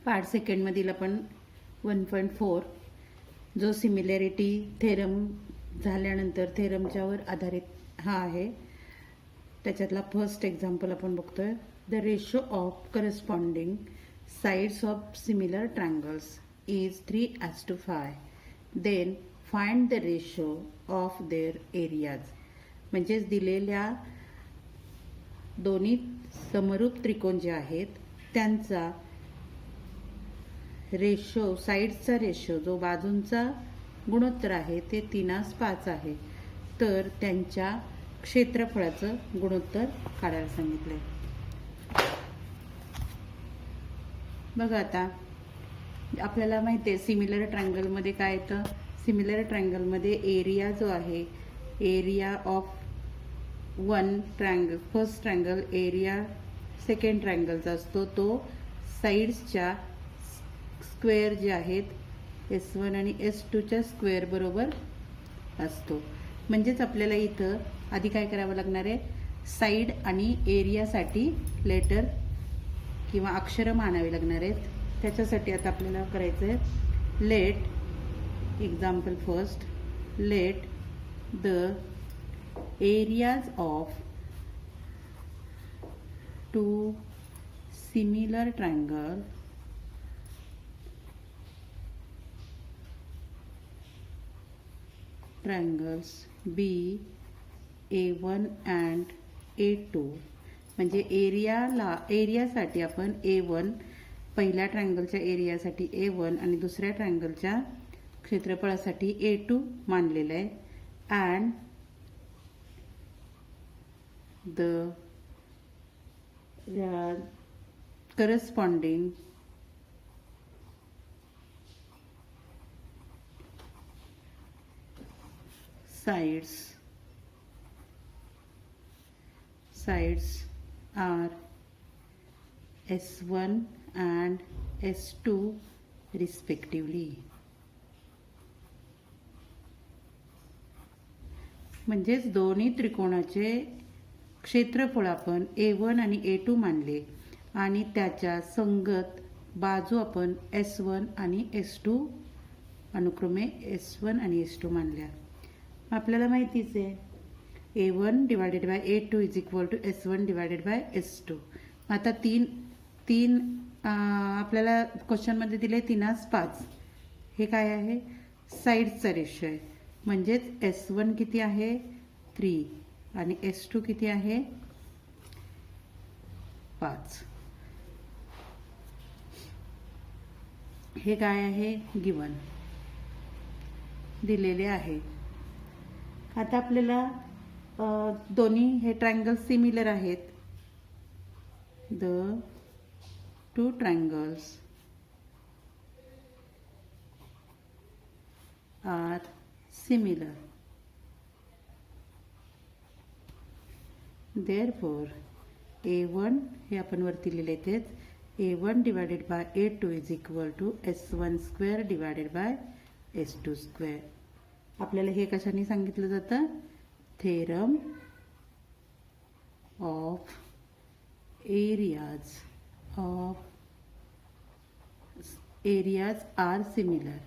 Part सेकंडमधील आपण 1.4 जो similarity theorem झाल्यानंतर थेरमच्यावर आधारित हा आहे. त्याच्यातला फर्स्ट एक्झाम्पल आपण बघतोय. The ratio of corresponding sides of similar triangles is 3:5. Then find the ratio of their areas. म्हणजेच दिलेल्या दोन्ही समरूप त्रिकोण जे आहेत त्यांचा रेशो, साइड्सचा रेशो जो बाजूंचा गुणोत्तर आहे ते 3:5 आहे. तर त्यांच्या क्षेत्रफळाचं गुणोत्तर काढायला सांगितलंय. बघा आता आपल्याला माहिती आहे सिमिलर ट्रायंगलमध्ये काय येतं. सिमिलर ट्रायंगलमध्ये एरिया जो आहे, area of one triangle, first triangle area second ट्रायंगलचा असतो. तो साइड्सच्या स्क्वेअर जे आहेत S1 आणि S2च्या स्क्वेअर बरोबर असतो. म्हणजेच आपल्याला इथं आधी काय करावं लागणार आहे, साइड आणि एरियासाठी लेटर किंवा अक्षरं मानावी लागणार आहेत. त्याच्यासाठी आता आपल्याला करायचं आहे, let example first, let the areas of two similar triangles be A1 and A2. म्हणजे एरियासाठी आपण A1, पहिल्या ट्रायंगलच्या एरियासाठी A1 आणि दुसऱ्या ट्रायंगलच्या क्षेत्रफळासाठी A2 मानलेलं आहे. And the corresponding sides are S1 and S2 respectively. म्हणजेच दोन्ही त्रिकोणाचे क्षेत्रफळ आपण A1 आणि A2 मानले आणि त्याच्या संगत बाजू आपण S1 आणि S2 अनुक्रमे S1 आणि S2 मानल्या. आपल्याला माहितीच आहे A1 divided by A2 is equal to S1 divided by S2. आता तीन आपल्याला क्वेश्चनमध्ये दिले 3:5. हे काय आहे, साइड्सचा रेशो आहे. म्हणजेच S1 किती आहे 3 आणि S2 किती आहे 5. हे काय आहे गिवन दिलेले आहे. आता आपल्याला दोन्ही हे ट्रायंगल सिमिलर आहेत. The two triangles are similar. Therefore A1 हे आपण वरती लिहिले तेच, A1 divided by A2 is equal to S1 square divided by S2 square. आपल्याला हे कशाने सांगितलं जातं, theorem of areas are similar.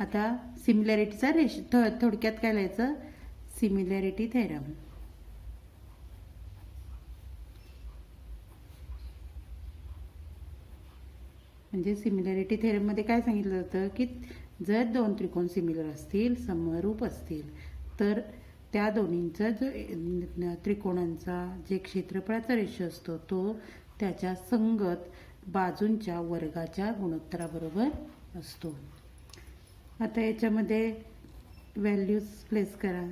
आता सिमिलॅरिटीचा रेशो थोडक्यात काय लिहायचं, सिमिलॅरिटी थेरम. म्हणजे सिमिलॅरिटी थेरममध्ये काय सांगितलं जातं की जर दोन त्रिकोण सिमिलर असतील, समरूप असतील, तर त्या दोन्हींचा जो त्रिकोणांचा जे क्षेत्रफळाचा रेशो असतो तो त्याच्या संगत बाजूंच्या वर्गाच्या गुणोत्तराबरोबर असतो. आता याच्यामध्ये व्हॅल्यूज प्लेस करा.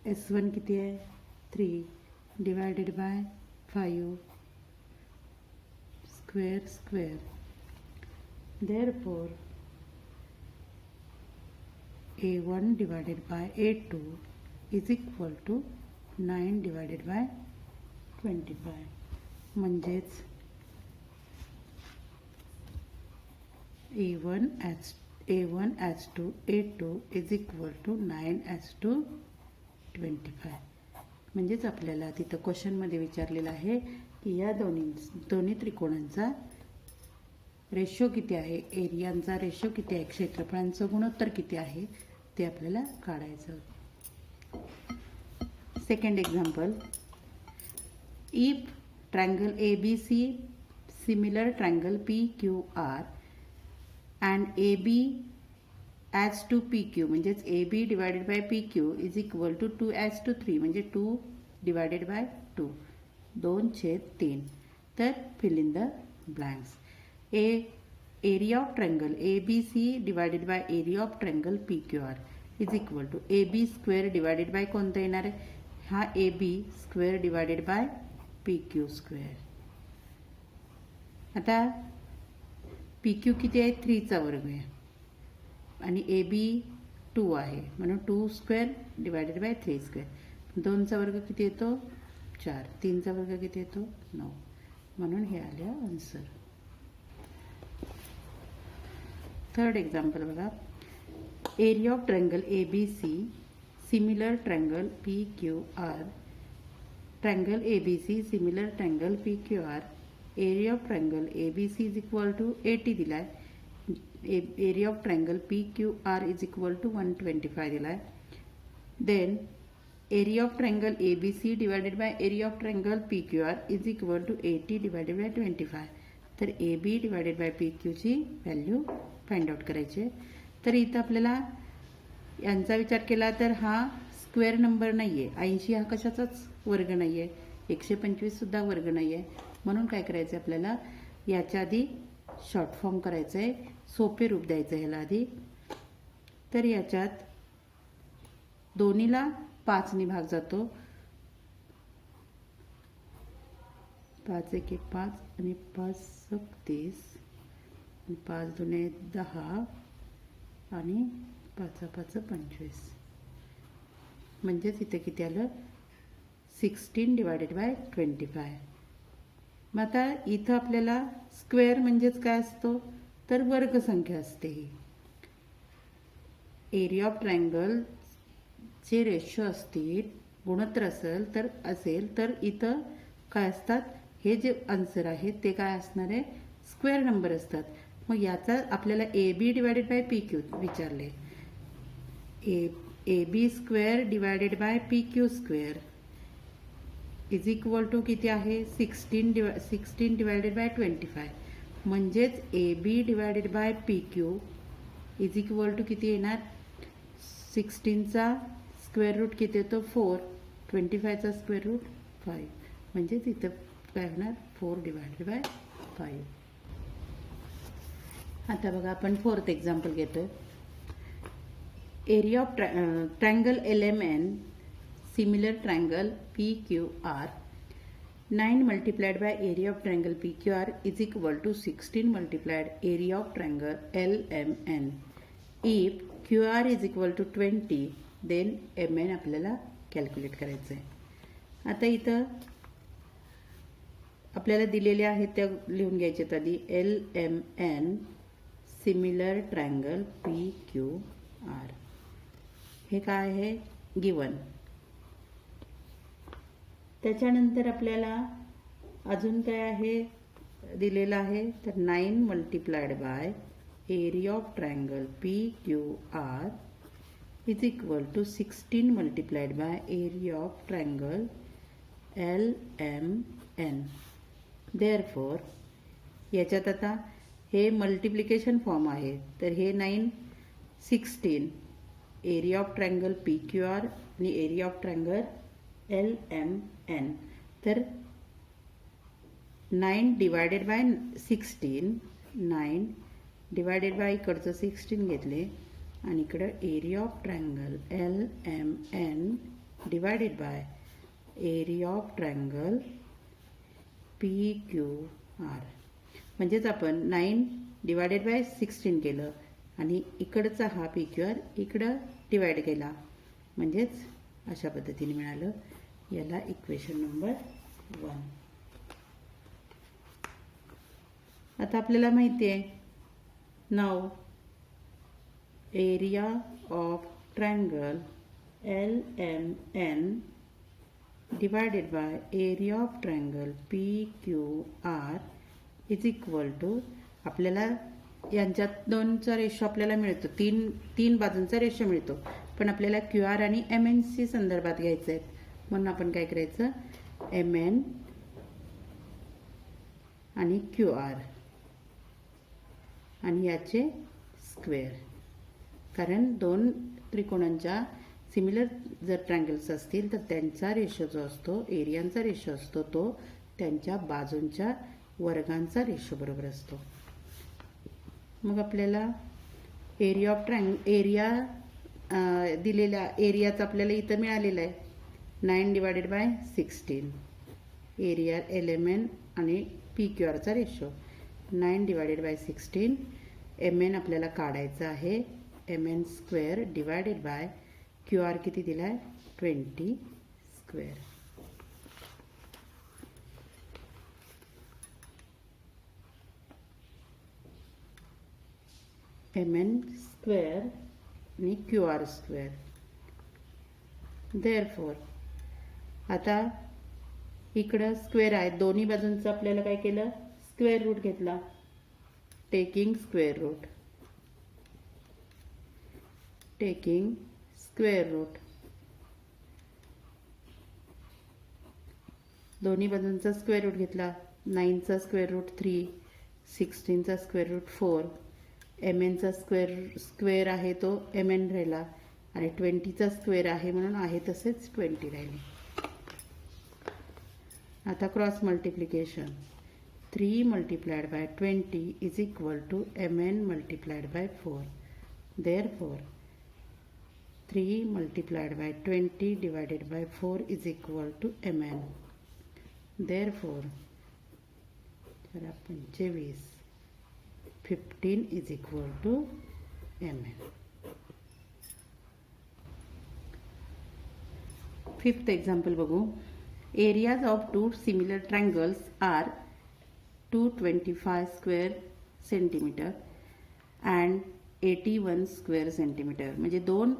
S1 किती आहे 3 divided by 5 square. Therefore A1 divided by A2 is equal to 9 divided by 25. म्हणजेच A1 as to A2 is equal to 9 as to 25. म्हणजेच आपल्याला तिथं क्वेश्चनमध्ये विचारलेलं आहे की या दोन्ही त्रिकोणांचा रेशो किती आहे, एरियांचा रेशो किती आहे, क्षेत्रफळांचं गुणोत्तर किती आहे ते आपल्याला काढायचं. Second example, if triangle ABC similar triangle PQR and AB as to PQ म्हणजेच AB divided by PQ is equal to 2:3 म्हणजे 2 डिवायडेड बाय 2 2/3. तर fill in the blanks. Area of triangle ABC divided by area of triangle PQR is equal to AB square divided by कोणतं येणार आहे, हा AB square divided by PQ square. आता PQ किती आहे, 3चा वर्ग आहे आणि AB 2 आहे म्हणून 2 स्क्वेअर डिवायडेड बाय 3 स्क्वेअर. 2चा वर्ग किती येतो 4, 3चा वर्ग किती येतो 9, म्हणून हे आले आन्सर. थर्ड एक्झाम्पल बघा, area of triangle ABC similar triangle PQR, triangle ABC similar triangle PQR, area of triangle ABC is equal to 80 दिलाय, area of triangle PQR is equal to 125 दिलाय. Then area of triangle ABC divided by area of triangle PQR is equal to 80 divided by 25. तर AB divided by PQ ची value find out करायची. तर इथं आपल्याला यांचा विचार केला तर हा स्क्वेअर नंबर नाही आहे, 80 हा कशाचाच वर्ग नाही आहे, 125 सुद्धा वर्ग नाही आहे. म्हणून काय करायचं आपल्याला, याच्या आधी शॉर्ट फॉर्म करायचं आहे, सोपे रूप द्यायचं आहे ह्याला आधी. तर याच्यात दोन्हीला 5 भाग जातो, 5 1 5 आणि 5 30 आणि 5 2 10 आणि 5 5 25. म्हणजेच इथे किती आलं 16 डिवायडेड बाय 25. मग आता इथं आपल्याला स्क्वेअर म्हणजेच काय असतो तर वर्गसंख्या असते. ही एरिया ऑफ ट्रायंगल चे रेशो असतील, गुणोत्तर असेल तर इथं काय असतात, हे जे आन्सर आहे ते काय असणार आहे स्क्वेअर नंबर असतात. मग याचा आपल्याला AB डिवायडेड बाय PQ विचारले, AB square divided by PQ square is equal to किती आहे 16 डिवायडेड बाय 25. म्हणजेच AB divided by PQ is equal to किती येणार, 16चा स्क्वेअर रूट किती येतो 4, 25चा स्क्वेअर रूट 5. म्हणजेच इथं काय होणार 4 डिवायडेड बाय 5. आता बघा आपण फोर्थ एक्झाम्पल घेतो. Area of triangle LMN similar triangle PQR, 9 multiplied by area of triangle PQR is equal to 16 multiplied area of triangle LMN. If QR is equal to 20, then MN आपल्याला calculate करायचं आहे. आता इथं आपल्याला दिलेले आहेत त्या लिहून घ्यायचे आधी. LMN सिमिलर ट्रायंगल PQR हे काय आहे गिवन. त्याच्यानंतर आपल्याला अजून काय आहे दिलेलं आहे तर 9 multiplied by area of triangle PQR is equal to 16 multiplied by area of triangle LMN. Therefore याच्यात आता हे मल्टिप्लिकेशन फॉर्म आहे तर हे 9 16 एरिया ऑफ ट्रायंगल PQR आणि एरिया ऑफ ट्रायंगल LMN. तर 9 डिवायडेड बाय 16, 9 डिवायडेड बाय इकडचं 16 घेतले आणि इकडं area of triangle LMN divided by area of triangle PQR. म्हणजेच आपण 9 डिवायडेड बाय 16 केलं आणि इकडचा हा PQR इकडं डिवाइड केला, म्हणजेच अशा पद्धतीने मिळालं. याला इक्वेशन नंबर 1. आता आपल्याला माहिती आहे नाव area of triangle LMN divided by area of triangle PQR is equal to, आपल्याला यांच्यात दोनचा रेशो आपल्याला मिळतो, तीन बाजूंचा रेशो मिळतो, पण आपल्याला QR आणि MN सी संदर्भात घ्यायचं आहे. म्हणून आपण काय करायचं, MN आणि QR आणि याचे स्क्वेअर, कारण दोन त्रिकोणांच्या सिमिलर जर ट्रायंगल्स असतील तर त्यांचा रेशो जो असतो, एरियांचा रेशो असतो, तो त्यांच्या बाजूंच्या वर्गांचा रेशो बरोबर असतो. मग आपल्याला एरिया ऑफ एरिया दिलेल्या एरियाचा आपल्याला इथं मिळालेला आहे 9 डिवायडेड बाय 16. एरिया LMN आणि PQRचा रेशो 9 डिवायडेड बाय 16. MN आपल्याला काढायचं आहे, MN square divided by QR किती दिला आहे 20 स्क्वेअर. MN स्क्वेअर आणि QR स्क्वेअर. देअरफॉर आता इकडं स्क्वेअर आहे, दोन्ही बाजूंचं आपल्याला काय केलं, स्क्वेअर रूट घेतला. Taking square root, taking square root, दोन्ही बाजूंचा स्क्वेअर रूट घेतला. 9चा स्क्वेअर रूट 3, 16चा स्क्वेअर रूट 4, MNचा स्क्वेअर आहे तो MN राहिला आणि 20चा स्क्वेअर आहे म्हणून आहे तसेच 20 राहिले. आता cross multiplication, 3 multiplied by 20 is equal to MN multiplied by 4. Therefore 3 multiplied by 20 divided by 4 is equal to MN. Therefore 25, 15 is equal to MN. Fifth example बघू. Areas of two similar triangles are 225 square centimeter and 81 square centimeter. म्हणजे दोन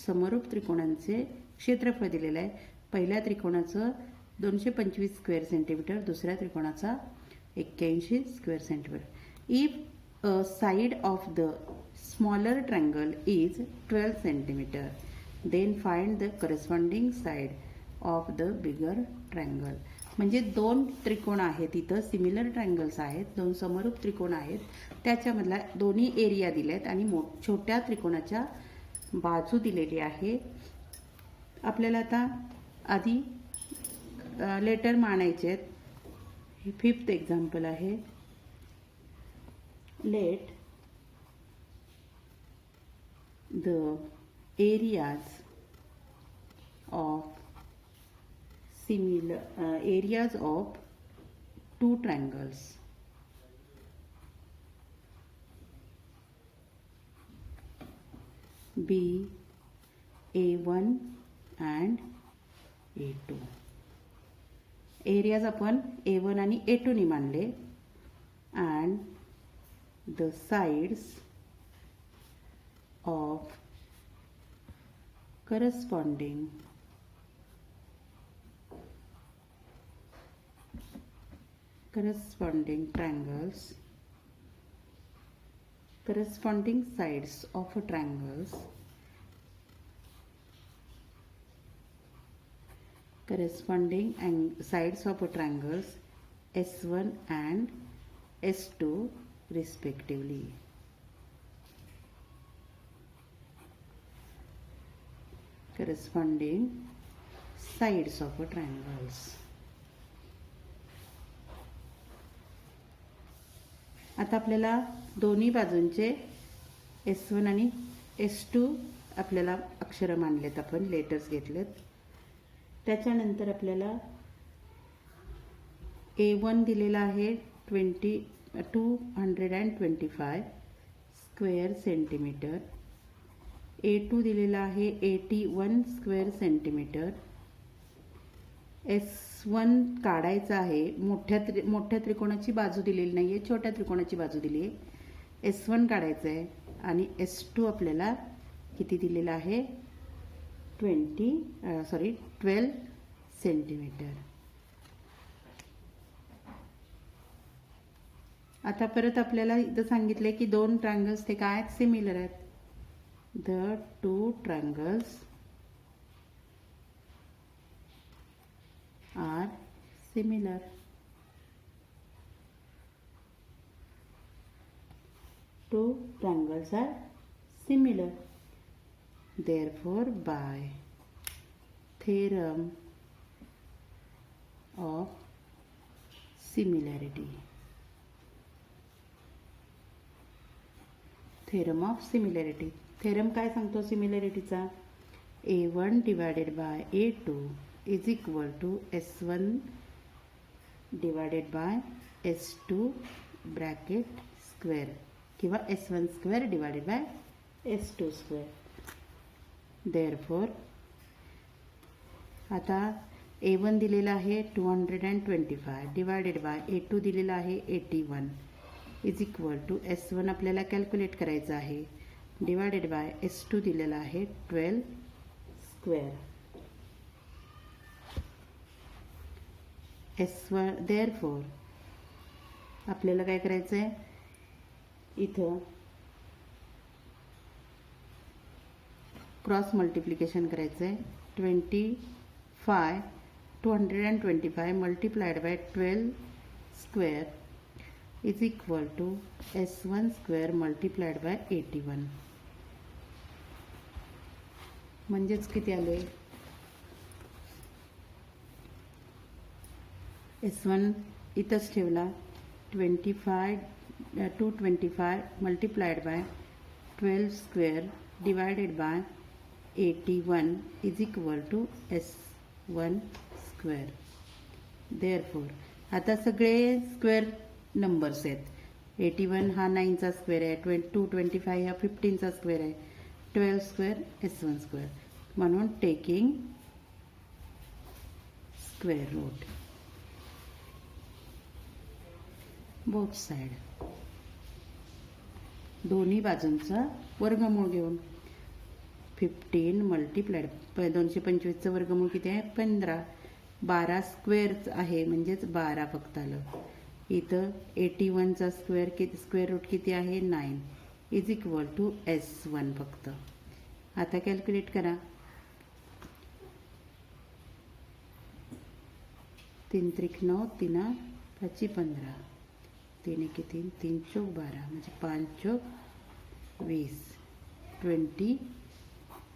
समरूप त्रिकोणांचे क्षेत्रफळ दिलेलं आहे. पहिल्या त्रिकोणाचं 225 square centimetre, दुसऱ्या त्रिकोणाचा 81 square centimetre. If a side of the smaller triangle is 12 centimetre, then find the corresponding side of the bigger triangle. म्हणजे दोन त्रिकोण आहेत, इथं सिमिलर ट्रायंगल्स आहेत, दोन समरूप त्रिकोण आहेत, त्याच्यामधला दोन्ही एरिया दिलेत आणि छोट्या त्रिकोणाच्या बाजू दिलेली आहे. आपल्याला आता आधी लेटर मानायचे आहेत. हे 5th एक्झाम्पल आहे. Late the areas of areas of two triangles be A1 and A2. Areas आपण A1 आणि A2 ने मानले. and the sides of corresponding triangles, corresponding sides of triangles, corresponding sides of triangles S1 and S2 respectively. Corresponding sides of triangles. आता आपल्याला दोन्ही बाजूंचे S1 आणि S2 आपल्याला अक्षर मानलेत, आपण लेटर्स घेतलेत. त्याच्यानंतर आपल्याला A1 दिलेला आहे 225 स्क्वेअर सेंटीमीटर. A2 दिलेला आहे 81 स्क्वेअर सेंटीमीटर. S1 काढायचा आहे. मोठ्या त्रिकोणाची बाजू दिलेली नाही आहे, छोट्या त्रिकोणाची बाजू दिली आहे. S1 काढायचं आहे आणि S2 आपल्याला किती दिलेलं आहे 12 सेंटीमीटर. आता परत आपल्याला इथं सांगितलंय की दोन ट्रायंगल्स ते काय सिमिलर आहेत. The two triangles are similar. Two triangles are similar. Therefore, by theorem of similarity, theorem काय सांगतो सिमिलॅरिटीचा? A1 divided by A2 is equal to S1 divided by S2 bracket square किंवा S1 square divided by S2 square. Therefore, आता A1 दिलेला आहे 225 divided by A2 दिलेला आहे 81 is equal to S1 आपल्याला calculate करायचं आहे divided by S2 दिलेला आहे 12 square. S1 therefore आपल्याला काय करायचं आहे इथं क्रॉस मल्टिप्लिकेशन करायचं आहे. 225 multiplied by 12 square is equal to S1 square multiplied by 81. म्हणजेच किती आले S1 इथंच ठेवला 225 multiplied by 12 square divided by 81 is equal to S1 square. Therefore, आता सगळे स्क्वेअर नंबर्स आहेत. 81 हा 9चा स्क्वेअर आहे, 225 हा 15चा स्क्वेअर आहे, 12 स्क्वेअर S1 स्क्वेअर. म्हणून taking square root both side, दोन्ही बाजूंचा वर्गमूळ घेऊन 15 मल्टिप्लाइड 225चं वर्गमूळ किती आहे 15. 12 स्क्वेअर आहे म्हणजेच 12 फक्त आलं. इथं 81चा स्क्वेअर रूट किती आहे 9 इज इक्वल टू S1 फक्त. आता कॅल्क्युलेट करा. 3 त्रिक 9 3 5 15 3 1 3 3 चौक 12 म्हणजे 5 चौक 20 20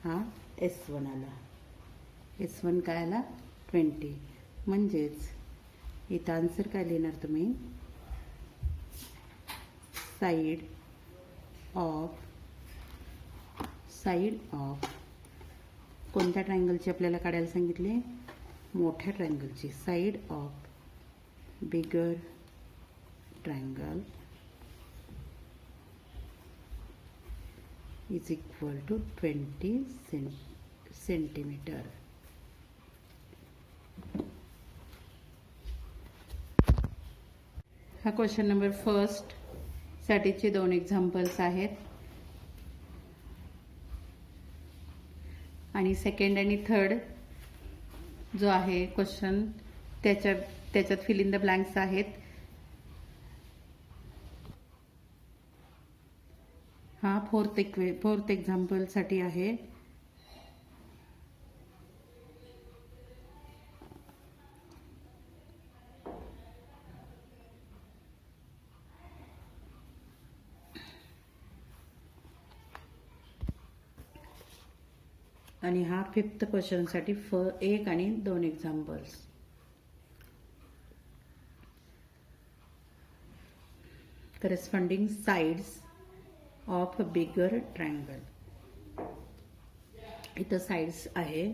हा S1 आला. S1 काय आला 20. म्हणजेच इथं आन्सर काय लिहिणार तुम्ही साइड ऑफ कोणत्या ट्रायंगलची आपल्याला काढायला सांगितले मोठ्या ट्रायंगलची. Side of bigger triangle is equal to 20 centimetre. हा क्वेश्चन नंबर फर्स्ट साठीचे 2 एक्झाम्पल्स आहेत आणि सेकंड आणि थर्ड जो आहे क्वेश्चन त्याच्यात फिल इन द ब्लँक्स आहेत. हा फोर्थ एक्झाम्पल साठी आहे. आणि हा फिफ्थ क्वेश्चन साठी 1 आणि 2 examples. Corresponding sides of a bigger triangle. इथं साइड्स आहे